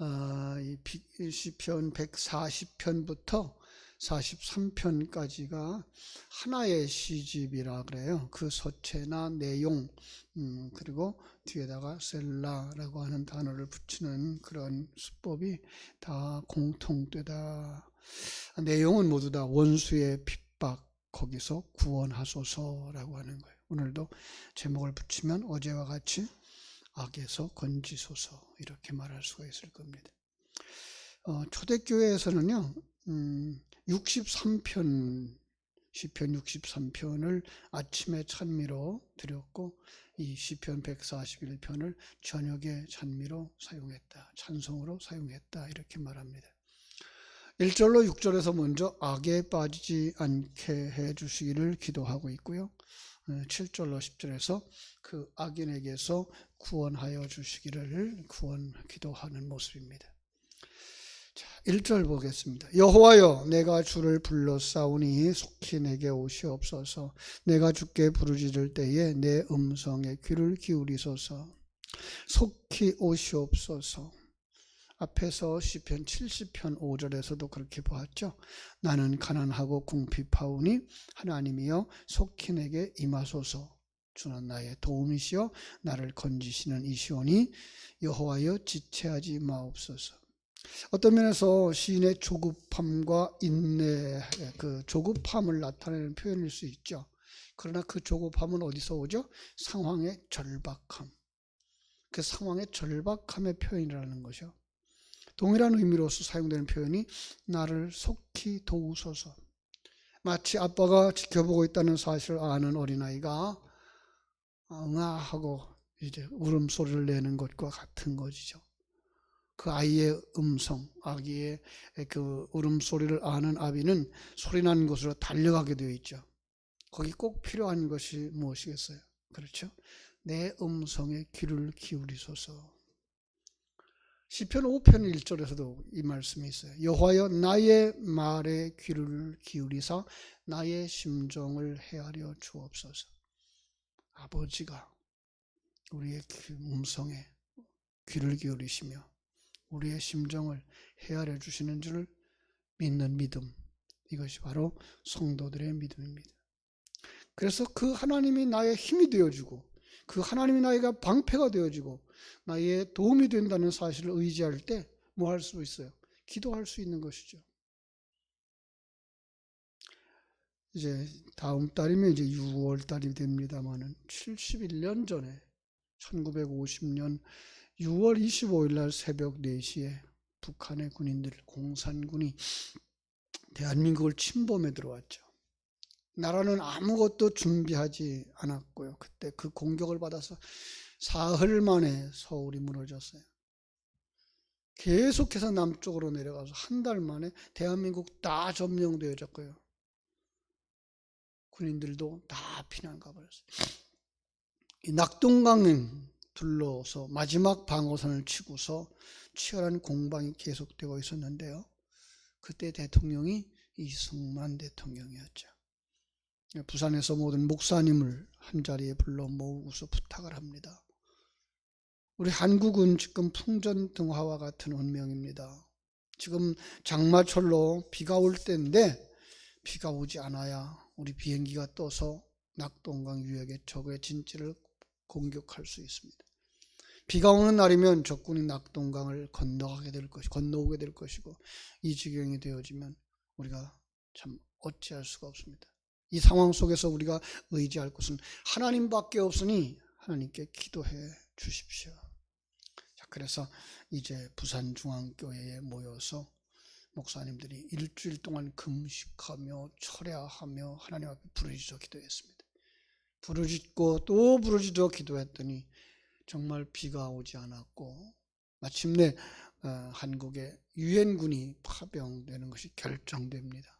이 시편 140편부터 43편까지가 하나의 시집이라 그래요. 그 서체나 내용, 그리고 뒤에다가 셀라라고 하는 단어를 붙이는 그런 수법이 다 공통되다. 내용은 모두 다 원수의 핍박, 거기서 구원하소서라고 하는 거예요. 오늘도 제목을 붙이면 어제와 같이 악에서 건지소서 이렇게 말할 수가 있을 겁니다. 초대교회에서는요 63편 시편 63편을 아침에 찬미로 드렸고 이 시편 141편을 저녁에 찬미로 사용했다, 찬송으로 사용했다 이렇게 말합니다. 1절로 6절에서 먼저 악에 빠지지 않게 해주시기를 기도하고 있고요. 7절로 10절에서 그 악인에게서 구원하여 주시기를 기도하는 모습입니다. 자, 1절 보겠습니다. 여호와여, 내가 주를 불러싸우니 속히 내게 오시옵소서. 내가 주께 부르짖을 때에 내 음성에 귀를 기울이소서. 속히 오시옵소서. 앞에서 시편 70편 5절에서도 그렇게 보았죠. 나는 가난하고 궁핍하오니 하나님이여 속히 내게 임하소서. 주는 나의 도움이시여 나를 건지시는 이시오니 여호와여 지체하지 마옵소서. 어떤 면에서 시인의 조급함과 인내, 그 조급함을 나타내는 표현일 수 있죠. 그러나 그 조급함은 어디서 오죠? 상황의 절박함. 그 상황의 절박함의 표현이라는 것이요. 동일한 의미로서 사용되는 표현이 나를 속히 도우소서. 마치 아빠가 지켜보고 있다는 사실을 아는 어린아이가 응아하고 이제 울음소리를 내는 것과 같은 것이죠. 그 아이의 음성, 아기의 그 울음소리를 아는 아비는 소리나는 곳으로 달려가게 되어 있죠. 거기 꼭 필요한 것이 무엇이겠어요? 그렇죠? 내 음성에 귀를 기울이소서. 시편 5편 1절에서도 이 말씀이 있어요. 여호와여 나의 말에 귀를 기울이사 나의 심정을 헤아려 주옵소서. 아버지가 우리의 음성에 귀를 기울이시며 우리의 심정을 헤아려 주시는 줄 믿는 믿음, 이것이 바로 성도들의 믿음입니다. 그래서 그 하나님이 나의 힘이 되어주고 그 하나님이 나에게 방패가 되어주고 나의 도움이 된다는 사실을 의지할 때 뭐 할 수 있어요? 기도할 수 있는 것이죠. 이제 다음 달이면 이제 6월 달이 됩니다만은 71년 전에 1950년 6월 25일 날 새벽 4시에 북한의 군인들, 공산군이 대한민국을 침범해 들어왔죠. 나라는 아무것도 준비하지 않았고요. 그때 그 공격을 받아서 사흘 만에 서울이 무너졌어요. 계속해서 남쪽으로 내려가서 한 달 만에 대한민국 다 점령되어졌고요. 군인들도 다 피난 가버렸어요. 이 낙동강 둘러서 마지막 방어선을 치고서 치열한 공방이 계속되고 있었는데요. 그때 대통령이 이승만 대통령이었죠. 부산에서 모든 목사님을 한자리에 불러 모으고서 부탁을 합니다. 우리 한국은 지금 풍전등화와 같은 운명입니다. 지금 장마철로 비가 올 때인데 비가 오지 않아야 우리 비행기가 떠서 낙동강 유역의 적의 진지를 공격할 수 있습니다. 비가 오는 날이면 적군이 낙동강을 건너오게 될 것이고 이 지경이 되어지면 우리가 참 어찌할 수가 없습니다. 이 상황 속에서 우리가 의지할 것은 하나님밖에 없으니 하나님께 기도해 주십시오. 자, 그래서 이제 부산중앙교회에 모여서 목사님들이 일주일 동안 금식하며 철야하며 하나님 앞에 부르짖어 기도했습니다. 부르짖고 또 부르짖어 기도했더니 정말 비가 오지 않았고 마침내 한국의 유엔군이 파병되는 것이 결정됩니다.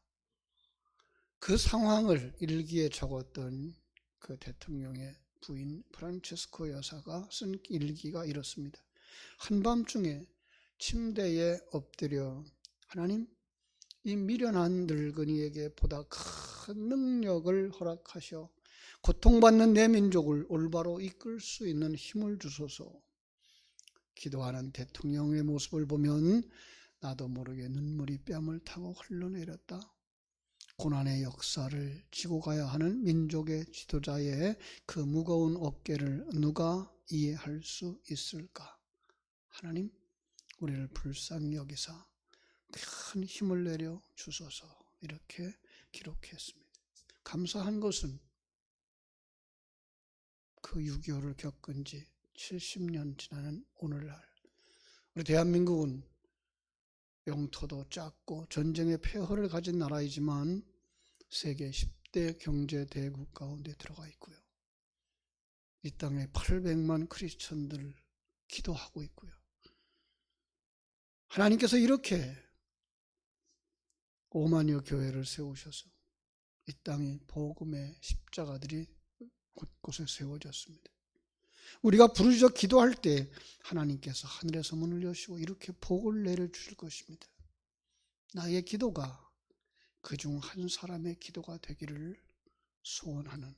그 상황을 일기에 적었던 그 대통령의 부인 프란체스코 여사가 쓴 일기가 이렇습니다. 한밤중에 침대에 엎드려 하나님, 이 미련한 늙은이에게 보다 큰 능력을 허락하셔 고통받는 내 민족을 올바로 이끌 수 있는 힘을 주소서. 기도하는 대통령의 모습을 보면 나도 모르게 눈물이 뺨을 타고 흘러내렸다. 고난의 역사를 지고 가야 하는 민족의 지도자의 그 무거운 어깨를 누가 이해할 수 있을까? 하나님, 우리를 불쌍히 여기사 큰 힘을 내려 주소서. 이렇게 기록했습니다. 감사한 것은 그 6.25를 겪은 지 70년 지나는 오늘날 우리 대한민국은 영토도 작고 전쟁의 폐허를 가진 나라이지만 세계 10대 경제 대국 가운데 들어가 있고요. 이 땅에 800만 크리스천들 기도하고 있고요. 하나님께서 이렇게 5만여 교회를 세우셔서 이 땅에 복음의 십자가들이 곳곳에 세워졌습니다. 우리가 부르짖어 기도할 때 하나님께서 하늘에서 문을 여시고 이렇게 복을 내려주실 것입니다. 나의 기도가 그중 한 사람의 기도가 되기를 소원하는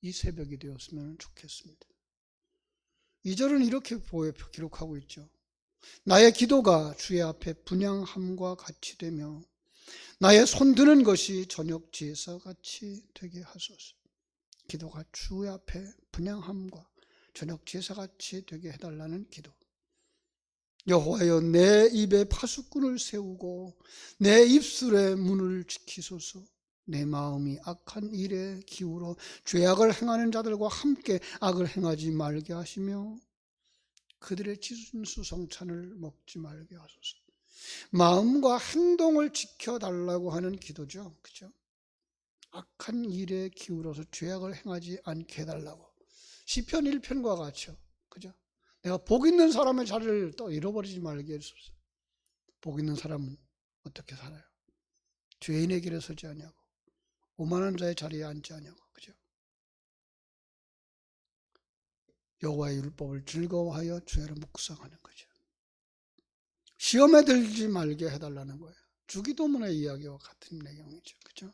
이 새벽이 되었으면 좋겠습니다. 2절은 이렇게 기록하고 있죠. 나의 기도가 주의 앞에 분향함과 같이 되며 나의 손드는 것이 저녁 제사 같이 되게 하소서. 기도가 주의 앞에 분향함과 저녁 제사같이 되게 해달라는 기도. 여호와여, 내 입에 파수꾼을 세우고 내 입술의 문을 지키소서. 내 마음이 악한 일에 기울어 죄악을 행하는 자들과 함께 악을 행하지 말게 하시며 그들의 진수성찬을 먹지 말게 하소서. 마음과 행동을 지켜달라고 하는 기도죠. 그죠? 악한 일에 기울어서 죄악을 행하지 않게 해달라고. 시편 1편과 같이요. 그죠? 내가 복 있는 사람의 자리를 또 잃어버리지 말게 해주소서. 복 있는 사람은 어떻게 살아요? 죄인의 길에 서지 아니하고 오만한 자의 자리에 앉지 아니하고. 그죠? 여호와의 율법을 즐거워하여 주야를 묵상하는 거죠. 시험에 들지 말게 해달라는 거예요. 주기도문의 이야기와 같은 내용이죠. 그죠?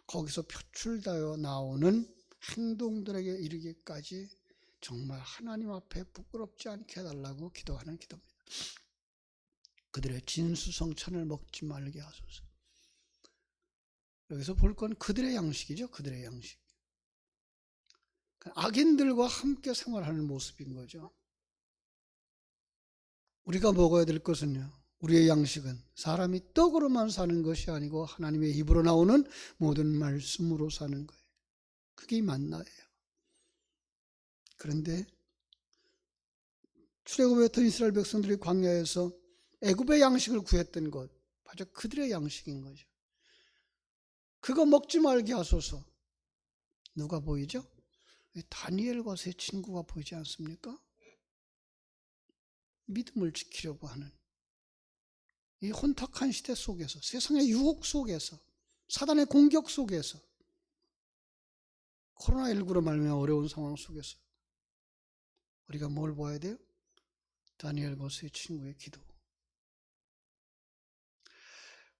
거기서 표출되어 나오는 행동들에게 이르기까지 정말 하나님 앞에 부끄럽지 않게 해달라고 기도하는 기도입니다. 그들의 진수성찬을 먹지 말게 하소서. 여기서 볼 건 그들의 양식이죠. 그들의 양식. 악인들과 함께 생활하는 모습인 거죠. 우리가 먹어야 될 것은요, 우리의 양식은 사람이 떡으로만 사는 것이 아니고 하나님의 입으로 나오는 모든 말씀으로 사는 거예요. 그게 만나예요. 그런데 출애굽에 했던 이스라엘 백성들이 광야에서 애굽의 양식을 구했던 것, 바로 그들의 양식인 거죠. 그거 먹지 말게 하소서. 누가 보이죠? 다니엘과 세 친구가 보이지 않습니까? 믿음을 지키려고 하는 이 혼탁한 시대 속에서, 세상의 유혹 속에서, 사단의 공격 속에서, 코로나19로 말미암아 어려운 상황 속에서 우리가 뭘 봐야 돼요? 다니엘과 세 친구의 기도.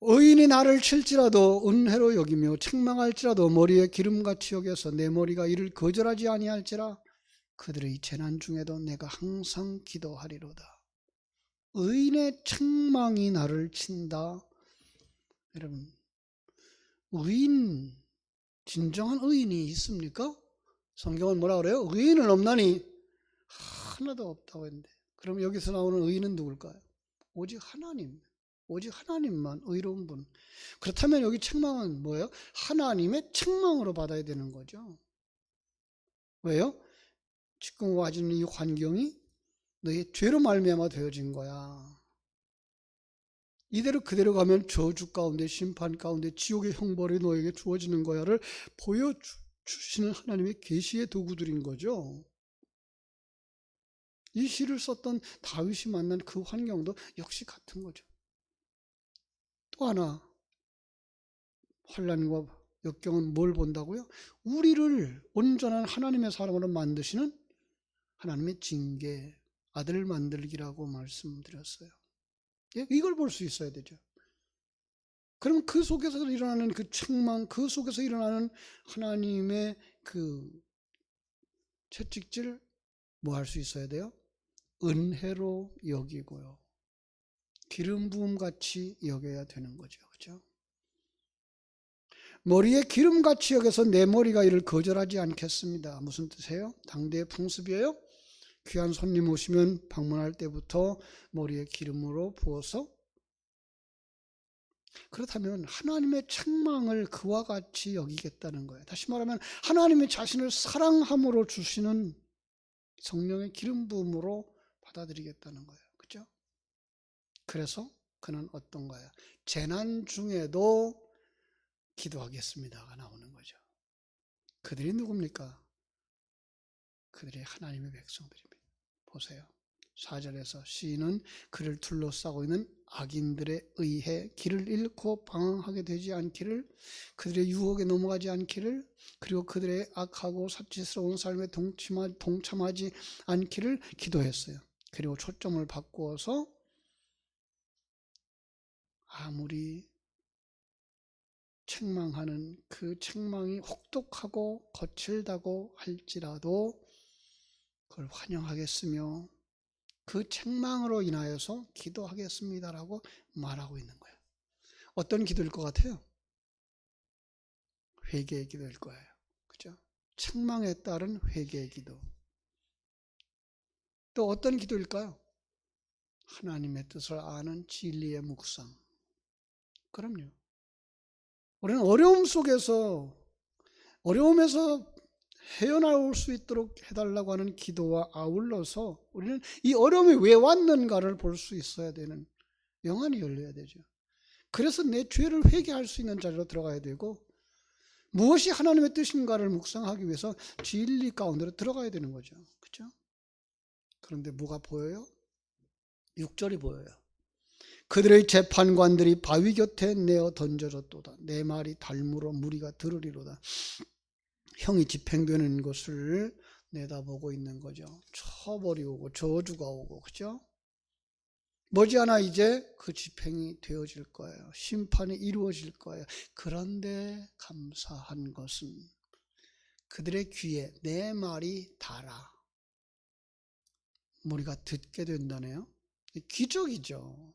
의인이 나를 칠지라도 은혜로 여기며 책망할지라도 머리에 기름같이 여겨서 내 머리가 이를 거절하지 아니할지라 그들의 재난 중에도 내가 항상 기도하리로다. 의인의 책망이 나를 친다. 여러분, 의인, 진정한 의인이 있습니까? 성경은 뭐라 그래요? 의인은 없나니 하나도 없다고 했는데, 그럼 여기서 나오는 의인은 누굴까요? 오직 하나님, 오직 하나님만 의로운 분. 그렇다면 여기 책망은 뭐예요? 하나님의 책망으로 받아야 되는 거죠. 왜요? 지금 와지는 이 환경이 너의 죄로 말미암아 되어진 거야. 이대로 그대로 가면 저주 가운데, 심판 가운데, 지옥의 형벌이 너에게 주어지는 거야를 보여주시는 하나님의 계시의 도구들인 거죠. 이 시를 썼던 다윗이 만난 그 환경도 역시 같은 거죠. 또 하나, 환난과 역경은 뭘 본다고요? 우리를 온전한 하나님의 사람으로 만드시는 하나님의 징계, 아들 만들기라고 말씀드렸어요. 이걸 볼 수 있어야 되죠. 그럼 그 속에서 일어나는 그 책망, 그 속에서 일어나는 하나님의 그 채찍질 뭐 할 수 있어야 돼요? 은혜로 여기고요. 기름 부음 같이 여겨야 되는 거죠. 그죠? 머리에 기름같이 여겨서 내 머리가 이를 거절하지 않겠습니다. 무슨 뜻이에요? 당대의 풍습이에요. 귀한 손님 오시면 방문할 때부터 머리에 기름으로 부어서, 그렇다면 하나님의 책망을 그와 같이 여기겠다는 거예요. 다시 말하면 하나님이 자신을 사랑함으로 주시는 성령의 기름 부음으로 받아들이겠다는 거예요. 그죠? 그래서 그는 어떤가요? 재난 중에도 기도하겠습니다가 나오는 거죠. 그들이 누굽니까? 그들이 하나님의 백성들입니다. 보세요. 4절에서 시인은 그를 둘러싸고 있는 악인들에 의해 길을 잃고 방황하게 되지 않기를, 그들의 유혹에 넘어가지 않기를, 그리고 그들의 악하고 사치스러운 삶에 동참하지 않기를 기도했어요. 그리고 초점을 바꾸어서 아무리 책망하는 그 책망이 혹독하고 거칠다고 할지라도 그걸 환영하겠으며 그 책망으로 인하여서 기도하겠습니다라고 말하고 있는 거예요. 어떤 기도일 것 같아요? 회개의 기도일 거예요. 그죠? 책망에 따른 회개의 기도. 또 어떤 기도일까요? 하나님의 뜻을 아는 진리의 묵상. 그럼요. 우리는 어려움에서 헤어나올 수 있도록 해달라고 하는 기도와 아울러서 우리는 이 어려움이 왜 왔는가를 볼 수 있어야 되는, 영안이 열려야 되죠. 그래서 내 죄를 회개할 수 있는 자리로 들어가야 되고, 무엇이 하나님의 뜻인가를 묵상하기 위해서 진리 가운데로 들어가야 되는 거죠. 그렇죠? 그런데 뭐가 보여요? 6절이 보여요. 그들의 재판관들이 바위 곁에 내어 던져졌도다. 내 말이 달무로 무리가 들으리로다. 형이 집행되는 것을 내다보고 있는 거죠. 처벌이 오고 저주가 오고, 그죠? 머지않아 이제 그 집행이 되어질 거예요. 심판이 이루어질 거예요. 그런데 감사한 것은 그들의 귀에 내 말이 닿아 우리가 듣게 된다네요. 기적이죠.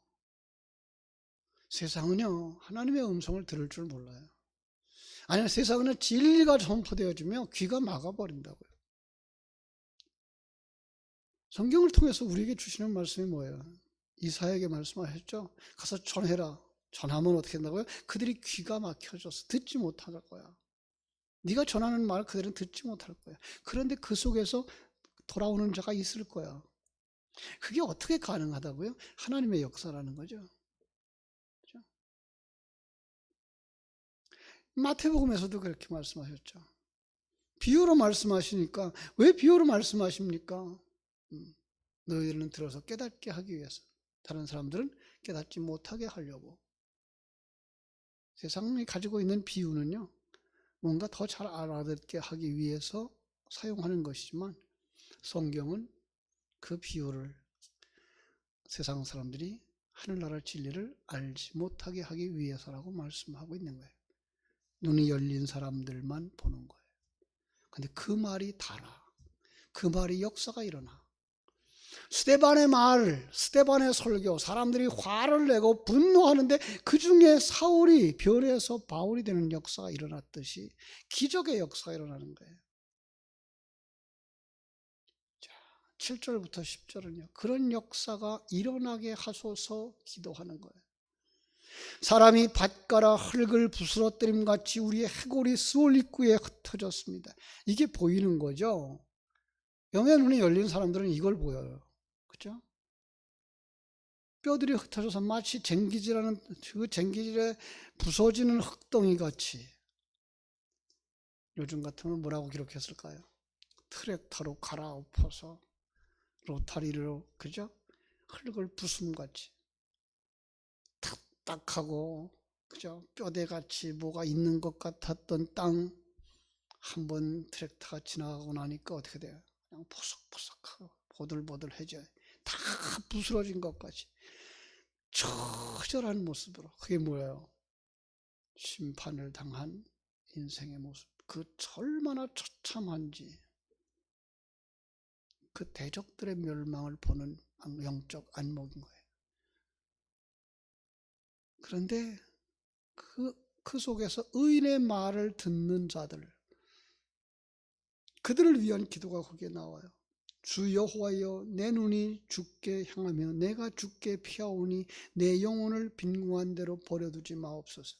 세상은요, 하나님의 음성을 들을 줄 몰라요. 아니, 세상은 진리가 선포되어지면 귀가 막아버린다고요. 성경을 통해서 우리에게 주시는 말씀이 뭐예요? 이사야에게 말씀하셨죠? 가서 전해라. 전하면 어떻게 한다고요? 그들이 귀가 막혀져서 듣지 못할 거야. 네가 전하는 말 그들은 듣지 못할 거야. 그런데 그 속에서 돌아오는 자가 있을 거야. 그게 어떻게 가능하다고요? 하나님의 역사라는 거죠. 그렇죠? 마태복음에서도 그렇게 말씀하셨죠. 비유로 말씀하시니까, 왜 비유로 말씀하십니까? 너희들은 들어서 깨닫게 하기 위해서. 다른 사람들은 깨닫지 못하게 하려고. 세상이 가지고 있는 비유는요, 뭔가 더 잘 알아듣게 하기 위해서 사용하는 것이지만, 성경은 그 비유를 세상 사람들이 하늘나라 진리를 알지 못하게 하기 위해서라고 말씀하고 있는 거예요. 눈이 열린 사람들만 보는 거예요. 근데 그 말이 달아. 그 말이 역사가 일어나. 스데반의 설교, 사람들이 화를 내고 분노하는데 그 중에 사울이 변해서 바울이 되는 역사가 일어났듯이 기적의 역사가 일어나는 거예요. 자, 7절부터 10절은요. 그런 역사가 일어나게 하소서 기도하는 거예요. 사람이 밭가라 흙을 부스러뜨림 같이 우리의 해골이 스올 입구에 흩어졌습니다. 이게 보이는 거죠. 영의 눈이 열린 사람들은 이걸 보여요. 그렇죠? 뼈들이 흩어져서 마치 쟁기질하는 그 쟁기질에 부서지는 흙덩이 같이. 요즘 같으면 뭐라고 기록했을까요? 트랙터로 갈아엎어서 로타리로, 그죠? 흙을 부숨같이 딱딱하고, 그죠? 뼈대같이 뭐가 있는 것 같았던 땅, 한번 트랙터가 지나가고 나니까 어떻게 돼요? 그냥 포석포석하고 보들보들해져요. 다 부스러진 것까지 처절한 모습으로. 그게 뭐예요? 심판을 당한 인생의 모습. 그 얼마나 처참한지 그 대적들의 멸망을 보는 영적 안목인 거예요. 그런데 그 속에서 의인의 말을 듣는 자들, 그들을 위한 기도가 거기에 나와요. 주 여호와여, 내 눈이 주께 향하며 내가 주께 피하오니 내 영혼을 빈궁한 대로 버려두지 마옵소서.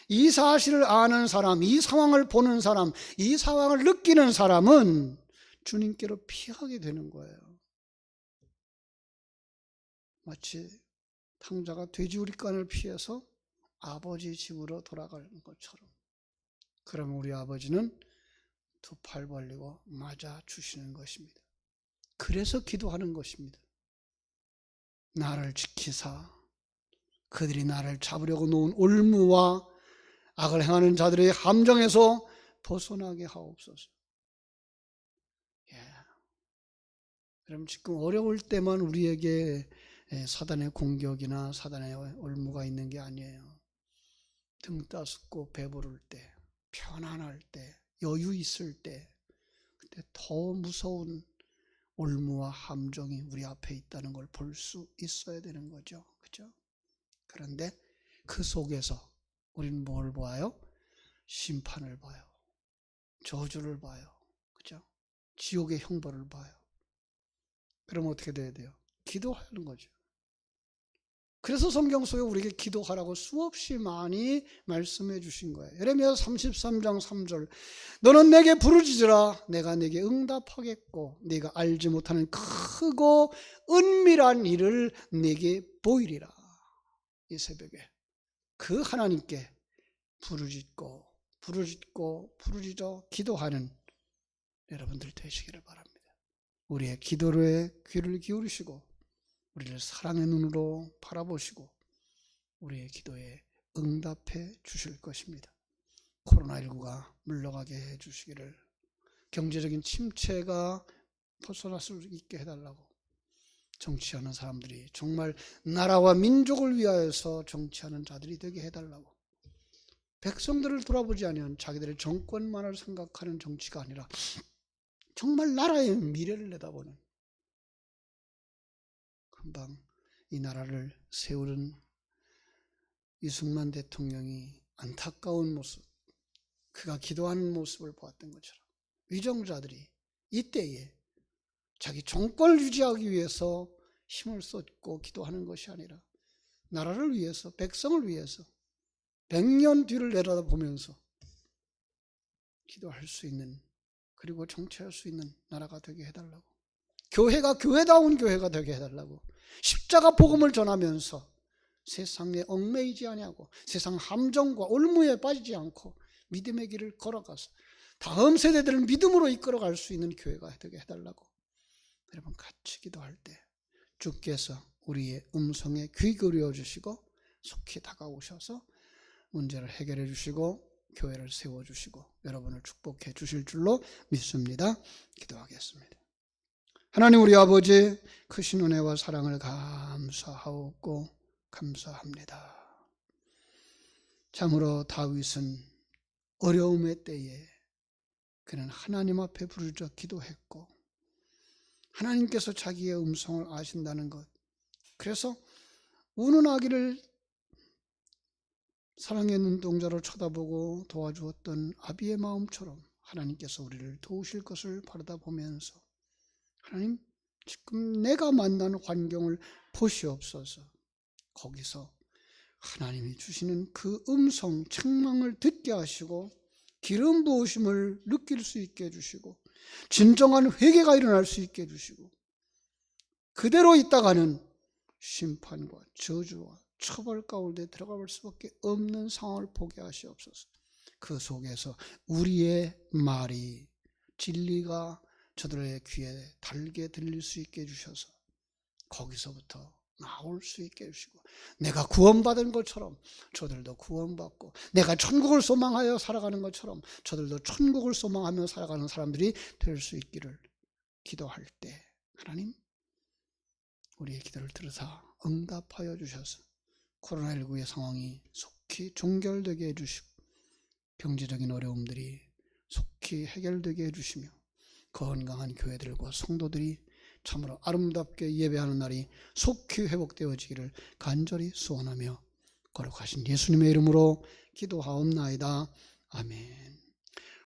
이 사실을 아는 사람, 이 상황을 보는 사람, 이 상황을 느끼는 사람은 주님께로 피하게 되는 거예요. 마치 탕자가 돼지우리간을 피해서 아버지 집으로 돌아가는 것처럼. 그러면 우리 아버지는 두 팔 벌리고 맞아 주시는 것입니다. 그래서 기도하는 것입니다. 나를 지키사 그들이 나를 잡으려고 놓은 올무와 악을 행하는 자들의 함정에서 벗어나게 하옵소서. 그럼 지금 어려울 때만 우리에게 사단의 공격이나 사단의 올무가 있는 게 아니에요. 등 따숩고 배부를 때, 편안할 때, 여유 있을 때, 그때 더 무서운 올무와 함정이 우리 앞에 있다는 걸 볼 수 있어야 되는 거죠. 그죠? 그런데 그 속에서 우리는 뭘 봐요? 심판을 봐요. 저주를 봐요. 그죠? 지옥의 형벌을 봐요. 그럼 어떻게 돼야 돼요? 기도하는 거죠. 그래서 성경 속에 우리에게 기도하라고 수없이 많이 말씀해 주신 거예요. 예레미야 33장 3절, 너는 내게 부르짖으라 내가 내게 응답하겠고 네가 알지 못하는 크고 은밀한 일을 내게 보이리라. 이 새벽에 그 하나님께 부르짖고 부르짖어 기도하는 여러분들 되시기를 바랍니다. 우리의 기도에 귀를 기울이시고 우리를 사랑의 눈으로 바라보시고 우리의 기도에 응답해 주실 것입니다. 코로나19가 물러가게 해 주시기를, 경제적인 침체가 벗어날 수 있게 해달라고, 정치하는 사람들이 정말 나라와 민족을 위하여서 정치하는 자들이 되게 해달라고, 백성들을 돌아보지 아니한 자기들의 정권만을 생각하는 정치가 아니라 정말 나라의 미래를 내다보는, 금방 이 나라를 세우는 이승만 대통령이 안타까운 모습, 그가 기도하는 모습을 보았던 것처럼 위정자들이 이때에 자기 정권을 유지하기 위해서 힘을 쏟고 기도하는 것이 아니라 나라를 위해서, 백성을 위해서 100년 뒤를 내려다보면서 기도할 수 있는, 그리고 정치할 수 있는 나라가 되게 해달라고, 교회가 교회다운 교회가 되게 해달라고, 십자가 복음을 전하면서 세상에 얽매이지 아니하고 세상 함정과 올무에 빠지지 않고 믿음의 길을 걸어가서 다음 세대들을 믿음으로 이끌어갈 수 있는 교회가 되게 해달라고, 여러분 같이 기도할 때 주께서 우리의 음성에 귀 기울여 주시고 속히 다가오셔서 문제를 해결해 주시고 교회를 세워주시고 여러분을 축복해 주실 줄로 믿습니다. 기도하겠습니다. 하나님 우리 아버지, 크신 은혜와 사랑을 감사하옵고 감사합니다. 참으로 다윗은 어려움의 때에 그는 하나님 앞에 부르짖어 기도했고 하나님께서 자기의 음성을 아신다는 것, 그래서 우는 아기를 사랑의 눈동자로 쳐다보고 도와주었던 아비의 마음처럼 하나님께서 우리를 도우실 것을 바라다 보면서, 하나님 지금 내가 만난 환경을 보시옵소서. 거기서 하나님이 주시는 그 음성 책망을 듣게 하시고 기름 부으심을 느낄 수 있게 해주시고 진정한 회개가 일어날 수 있게 해주시고, 그대로 있다가는 심판과 저주와 처벌 가운데 들어갈 수밖에 없는 상황을 보게 하시옵소서. 그 속에서 우리의 말이, 진리가 저들의 귀에 달게 들릴 수 있게 해주셔서 거기서부터 나올 수 있게 해주시고, 내가 구원받은 것처럼 저들도 구원받고, 내가 천국을 소망하여 살아가는 것처럼 저들도 천국을 소망하며 살아가는 사람들이 될 수 있기를 기도할 때 하나님 우리의 기도를 들으사 응답하여 주셔서 코로나19의 상황이 속히 종결되게 해주시고 병제적인 어려움들이 속히 해결되게 해주시며 건강한 교회들과 성도들이 참으로 아름답게 예배하는 날이 속히 회복되어지기를 간절히 소원하며 거룩하신 예수님의 이름으로 기도하옵나이다. 아멘.